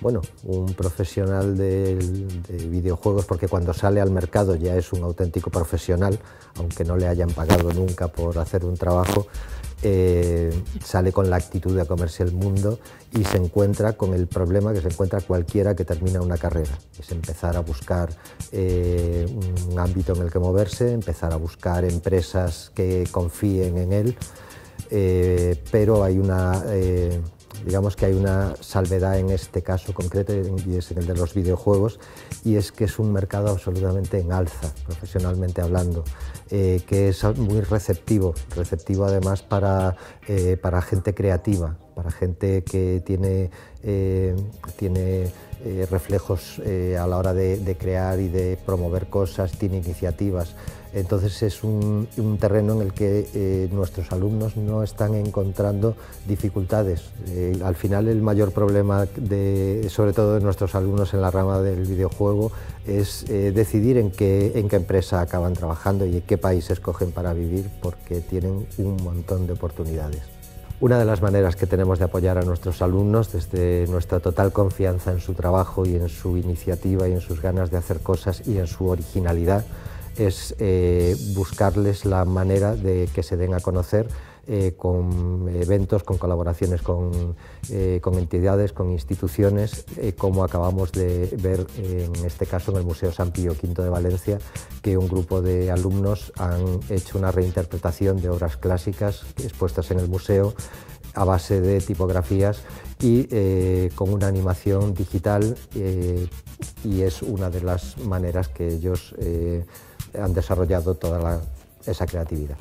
bueno, un profesional de videojuegos, porque cuando sale al mercado ya es un auténtico profesional, aunque no le hayan pagado nunca por hacer un trabajo, sale con la actitud de comerse el mundo y se encuentra con el problema que se encuentra cualquiera que termina una carrera, es empezar a buscar un ámbito en el que moverse, empezar a buscar empresas que confíen en él, pero hay una... digamos que hay una salvedad en este caso concreto, y es en el de los videojuegos, y es que es un mercado absolutamente en alza, profesionalmente hablando, que es muy receptivo además para gente creativa, para gente que tiene reflejos a la hora de crear y de promover cosas, tiene iniciativas. Entonces es un terreno en el que nuestros alumnos no están encontrando dificultades. Al final el mayor problema, sobre todo de nuestros alumnos en la rama del videojuego, es decidir en qué empresa acaban trabajando y en qué país escogen para vivir, porque tienen un montón de oportunidades. Una de las maneras que tenemos de apoyar a nuestros alumnos, desde nuestra total confianza en su trabajo y en su iniciativa y en sus ganas de hacer cosas y en su originalidad, es buscarles la manera de que se den a conocer con eventos, con colaboraciones con entidades, con instituciones, como acabamos de ver en este caso en el Museo San Pío V de Valencia, que un grupo de alumnos han hecho una reinterpretación de obras clásicas expuestas en el museo a base de tipografías y con una animación digital, y es una de las maneras que ellos han desarrollado toda esa creatividad.